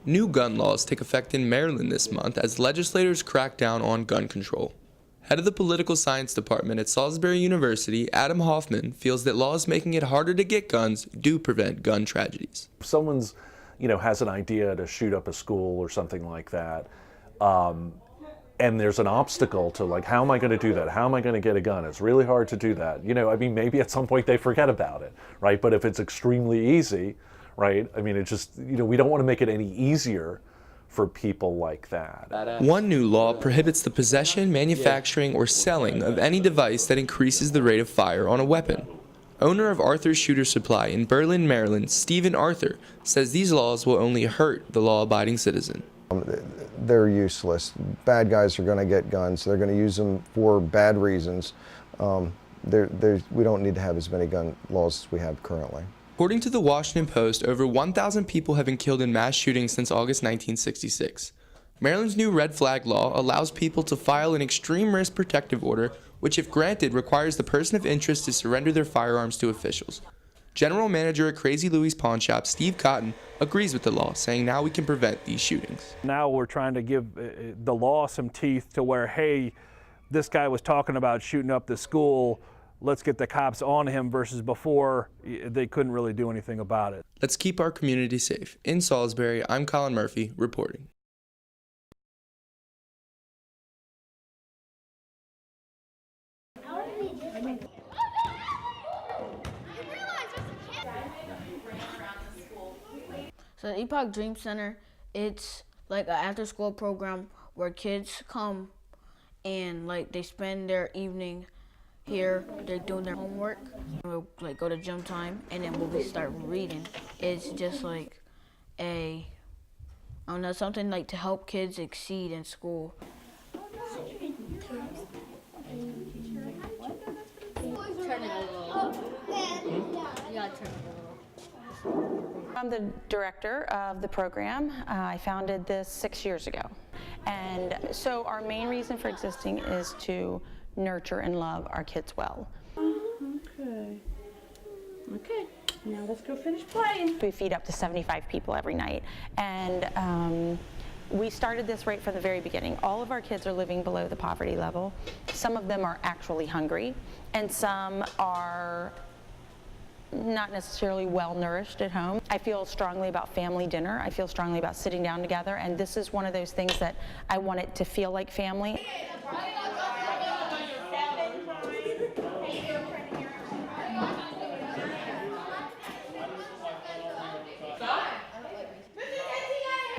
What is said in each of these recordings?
New gun laws take effect in Maryland this month as legislators crack down on gun control. Head of the Political Science Department at Salisbury University, Adam Hoffman, feels that laws making it harder to get guns do prevent gun tragedies. If someone's, has an idea to shoot up a school or something like that, and there's an obstacle to how am I going to do that? How am I going to get a gun? It's really hard to do that. Maybe at some point they forget about it, right? But if it's extremely easy, right? It just, we don't want to make it any easier for people like that. One new law prohibits the possession, manufacturing, or selling of any device that increases the rate of fire on a weapon. Owner of Arthur's Shooter Supply in Berlin, Maryland, Stephen Arthur, says these laws will only hurt the law-abiding citizen. They're useless. Bad guys are going to get guns. They're going to use them for bad reasons. We don't need to have as many gun laws as we have currently. According to the Washington Post, over 1,000 people have been killed in mass shootings since August 1966. Maryland's new red flag law allows people to file an extreme risk protective order, which if granted requires the person of interest to surrender their firearms to officials. General Manager at Crazy Louie's Pawn Shop, Steve Cotton, agrees with the law, saying now we can prevent these shootings. Now we're trying to give the law some teeth to where, hey, this guy was talking about shooting up the school, let's get the cops on him, versus before they couldn't really do anything about it. Let's keep our community safe. In Salisbury, I'm Collin Murphy, reporting. So the Epoch Dream Center, it's like an after-school program where kids come and they spend their evening here. They're doing their homework. We'll go to gym time, and then we'll start reading. It's just something to help kids exceed in school. Turn it a little. You gotta turn it a little. I'm the director of the program. I founded this 6 years ago. And so our main reason for existing is to nurture and love our kids well. Okay. Now let's go finish playing. We feed up to 75 people every night. And we started this right from the very beginning. All of our kids are living below the poverty level. Some of them are actually hungry, and some are not necessarily well nourished at home. I feel strongly about family dinner. I feel strongly about sitting down together, and this is one of those things that I want it to feel like family.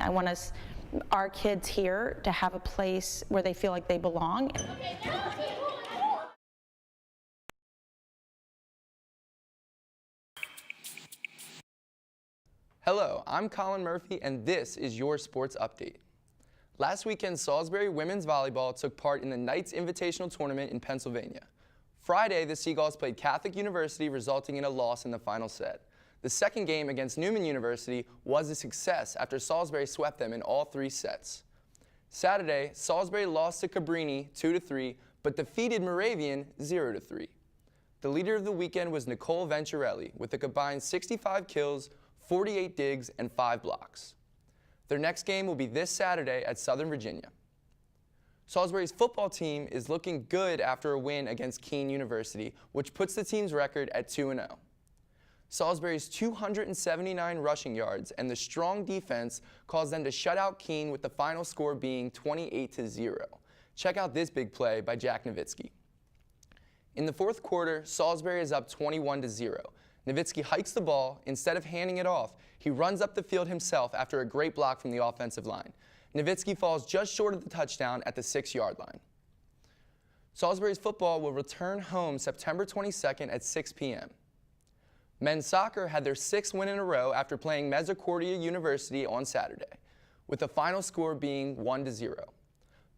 I want our kids here to have a place where they feel like they belong. Hello, I'm Collin Murphy, and this is your sports update. Last weekend, Salisbury women's volleyball took part in the Knights Invitational Tournament in Pennsylvania. Friday, the Seagulls played Catholic University, resulting in a loss in the final set. The second game against Newman University was a success after Salisbury swept them in all 3 sets. Saturday, Salisbury lost to Cabrini 2-3, but defeated Moravian 0-3. The leader of the weekend was Nicole Venturelli with a combined 65 kills, 48 digs, and 5 blocks. Their next game will be this Saturday at Southern Virginia. Salisbury's football team is looking good after a win against Keene University, which puts the team's record at 2-0. Salisbury's 279 rushing yards and the strong defense caused them to shut out Keene, with the final score being 28-0. Check out this big play by Jack Nowitzki. In the fourth quarter, Salisbury is up 21-0. Nowitzki hikes the ball. Instead of handing it off, he runs up the field himself after a great block from the offensive line. Nowitzki falls just short of the touchdown at the 6-yard line. Salisbury's football will return home September 22nd at 6 p.m. Men's soccer had their 6th win in a row after playing Misericordia University on Saturday, with the final score being 1-0.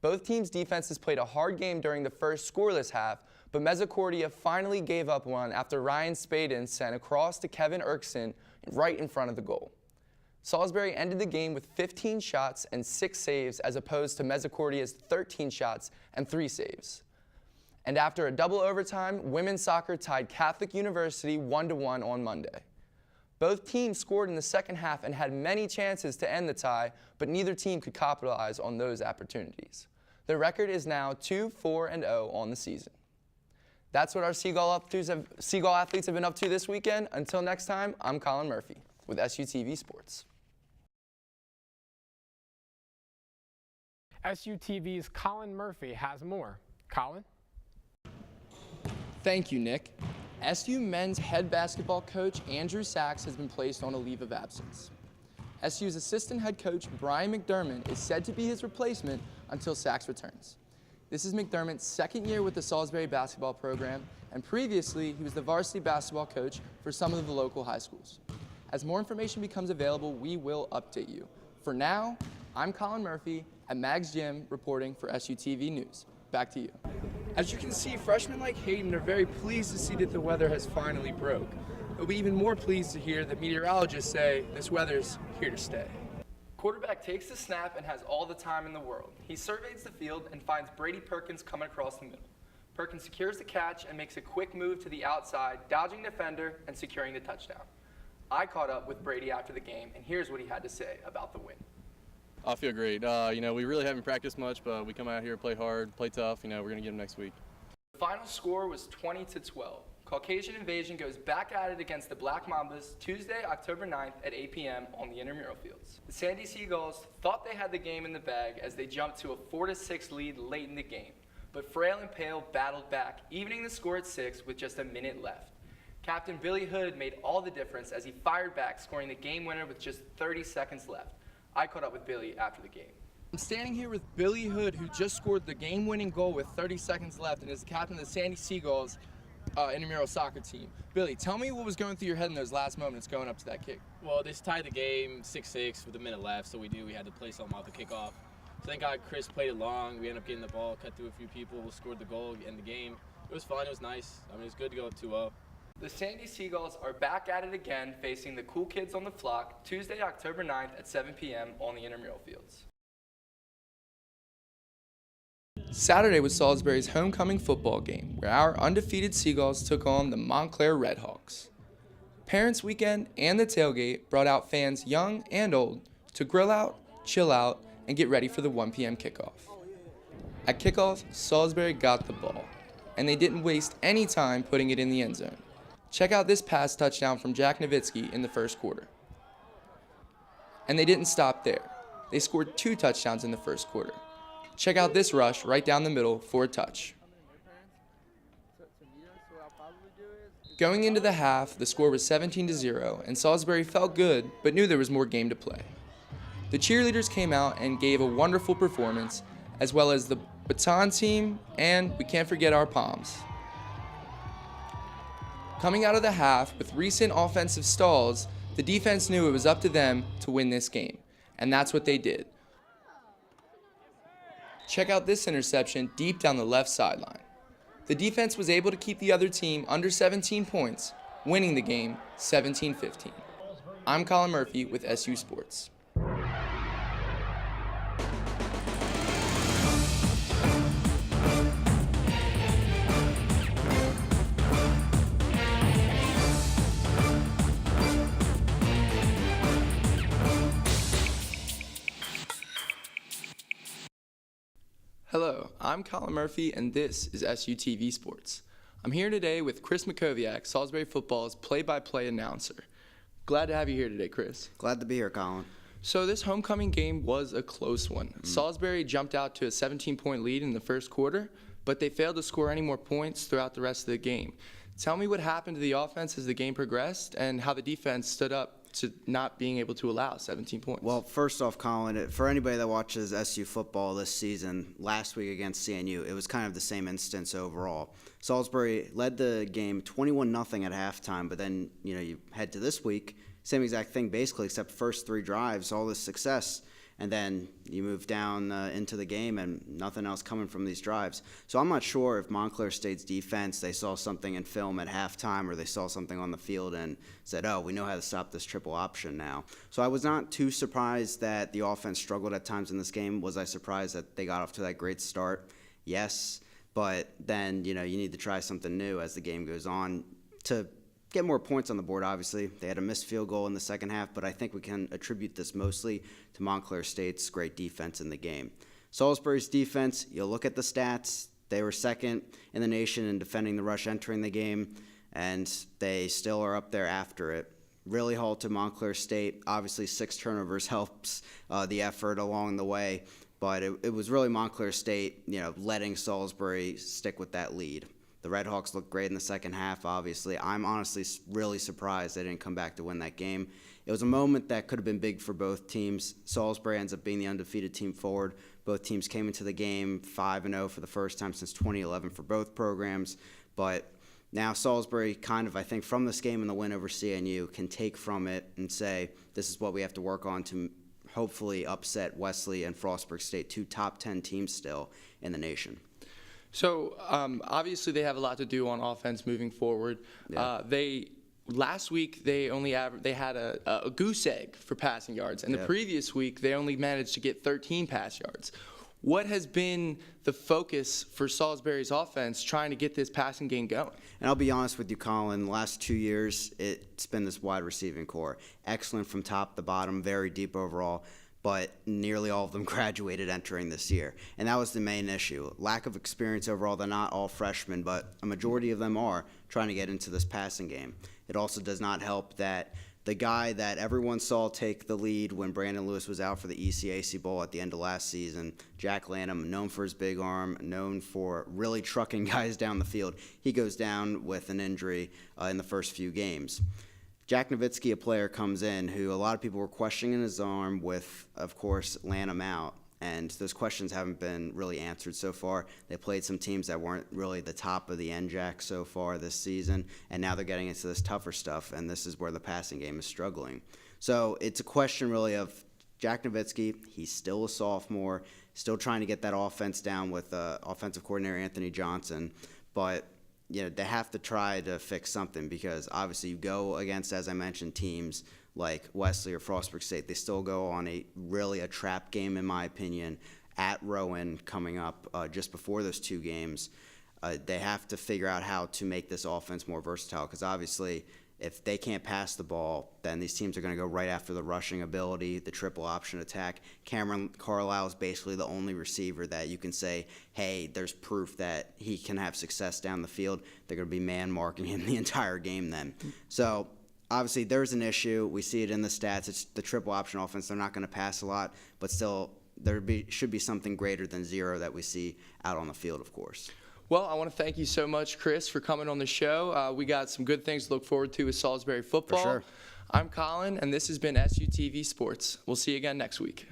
Both teams' defenses played a hard game during the first scoreless half, but Misericordia finally gave up one after Ryan Spadin sent a cross to Kevin Erkson right in front of the goal. Salisbury ended the game with 15 shots and 6 saves, as opposed to Misericordia's 13 shots and 3 saves. And after a double overtime, women's soccer tied Catholic University 1-1 on Monday. Both teams scored in the second half and had many chances to end the tie, but neither team could capitalize on those opportunities. The record is now 2-4-0 on the season. That's what our Seagull athletes have been up to this weekend. Until next time, I'm Collin Murphy with SUTV Sports. SUTV's Collin Murphy has more. Collin? Thank you, Nick. SU men's head basketball coach Andrew Sachs has been placed on a leave of absence. SU's assistant head coach Brian McDermott is said to be his replacement until Sachs returns. This is McDermott's second year with the Salisbury basketball program, and previously he was the varsity basketball coach for some of the local high schools. As more information becomes available, we will update you. For now, I'm Collin Murphy at Mag's Gym reporting for SUTV News. Back to you. As you can see, freshmen like Hayden are very pleased to see that the weather has finally broke. They'll be even more pleased to hear that meteorologists say this weather's here to stay. Quarterback takes the snap and has all the time in the world. He surveys the field and finds Brady Perkins coming across the middle. Perkins secures the catch and makes a quick move to the outside, dodging defender and securing the touchdown. I caught up with Brady after the game, and here's what he had to say about the win. I feel great. We really haven't practiced much, but we come out here, play hard, play tough. We're going to get them next week. The final score was 20-12. Caucasian Invasion goes back at it against the Black Mambas Tuesday, October 9th at 8 p.m. on the intramural fields. The Sandy Seagulls thought they had the game in the bag as they jumped to a 4-6 lead late in the game, but Frail and Pale battled back, evening the score at 6 with just a minute left. Captain Billy Hood made all the difference as he fired back, scoring the game winner with just 30 seconds left. I caught up with Billy after the game. I'm standing here with Billy Hood, who just scored the game-winning goal with 30 seconds left and is the captain of the Sandy Seagulls intramural soccer team. Billy, tell me what was going through your head in those last moments going up to that kick. Well, they tied the game 6-6 with a minute left, so we had to play something off the kickoff. So thank God Chris played it long. We ended up getting the ball, cut through a few people, scored the goal, in the game. It was fun. It was nice. It was good to go up 2-0. The Sandy Seagulls are back at it again, facing the Cool Kids on the Flock Tuesday, October 9th at 7 p.m. on the intramural fields. Saturday was Salisbury's homecoming football game, where our undefeated Seagulls took on the Montclair Redhawks. Parents' Weekend and the tailgate brought out fans young and old to grill out, chill out, and get ready for the 1 p.m. kickoff. At kickoff, Salisbury got the ball, and they didn't waste any time putting it in the end zone. Check out this pass touchdown from Jack Nowitzki in the first quarter. And they didn't stop there. They scored 2 touchdowns in the first quarter. Check out this rush right down the middle for a touch. Going into the half, the score was 17-0, and Salisbury felt good, but knew there was more game to play. The cheerleaders came out and gave a wonderful performance, as well as the baton team, and we can't forget our Poms. Coming out of the half with recent offensive stalls, the defense knew it was up to them to win this game, and that's what they did. Check out this interception deep down the left sideline. The defense was able to keep the other team under 17 points, winning the game 17-15. I'm Collin Murphy with SU Sports. Hello, I'm Collin Murphy, and this is SUTV Sports. I'm here today with Chris Makoviak, Salisbury football's play-by-play announcer. Glad to have you here today, Chris. Glad to be here, Collin. So this homecoming game was a close one. Salisbury jumped out to a 17-point lead in the first quarter, but they failed to score any more points throughout the rest of the game. Tell me what happened to the offense as the game progressed and how the defense stood up to not being able to allow 17 points. Well, first off, Collin, for anybody that watches SU football this season, last week against CNU, it was kind of the same instance overall. Salisbury led the game 21-0 at halftime, but then, you head to this week, same exact thing basically, except first 3 drives, all this success, and then you move down into the game and nothing else coming from these drives. So I'm not sure if Montclair State's defense, they saw something in film at halftime or they saw something on the field and said, oh, we know how to stop this triple option now. So I was not too surprised that the offense struggled at times in this game. Was I surprised that they got off to that great start? Yes. But then, you need to try something new as the game goes on to get more points on the board, obviously. They had a missed field goal in the second half, but I think we can attribute this mostly to Montclair State's great defense in the game. Salisbury's defense, you'll look at the stats, they were second in the nation in defending the rush entering the game, and they still are up there after it. Really halted Montclair State. Obviously, 6 turnovers helps the effort along the way, but it was really Montclair State, letting Salisbury stick with that lead. The Red Hawks looked great in the second half, obviously. I'm honestly really surprised they didn't come back to win that game. It was a moment that could have been big for both teams. Salisbury ends up being the undefeated team forward. Both teams came into the game 5-0 for the first time since 2011 for both programs. But now Salisbury kind of, I think, from this game and the win over CNU, can take from it and say, this is what we have to work on to hopefully upset Wesley and Frostburg State, 2 top 10 teams still in the nation. So obviously they have a lot to do on offense moving forward. Yeah. Last week they had a goose egg for passing yards, and the previous week they only managed to get 13 pass yards. What has been the focus for Salisbury's offense trying to get this passing game going? And I'll be honest with you, Collin, the last 2 years it's been this wide receiving core. Excellent from top to bottom, very deep overall, but nearly all of them graduated entering this year. And that was the main issue. Lack of experience overall. They're not all freshmen, but a majority of them are trying to get into this passing game. It also does not help that the guy that everyone saw take the lead when Brandon Lewis was out for the ECAC Bowl at the end of last season, Jack Lanham, known for his big arm, known for really trucking guys down the field, he goes down with an injury in the first few games. Jack Nowitzki, a player, comes in who a lot of people were questioning his arm with, of course, Lanham out. And those questions haven't been really answered so far. They played some teams that weren't really the top of the NJAC so far this season, and now they're getting into this tougher stuff, and this is where the passing game is struggling. So it's a question really of Jack Nowitzki. He's still a sophomore, still trying to get that offense down with offensive coordinator Anthony Johnson, but they have to try to fix something because obviously you go against, as I mentioned, teams like Wesley or Frostburg State. They still go on a trap game, in my opinion, at Rowan coming up just before those 2 games. They have to figure out how to make this offense more versatile because obviously if they can't pass the ball, then these teams are going to go right after the rushing ability, the triple option attack. Cameron Carlisle is basically the only receiver that you can say, hey, there's proof that he can have success down the field. They're going to be man marking him the entire game then. So obviously there's an issue. We see it in the stats. It's the triple option offense. They're not going to pass a lot, but still should be something greater than 0 that we see out on the field, of course. Well, I want to thank you so much, Chris, for coming on the show. We got some good things to look forward to with Salisbury football. For sure. I'm Collin, and this has been SUTV Sports. We'll see you again next week.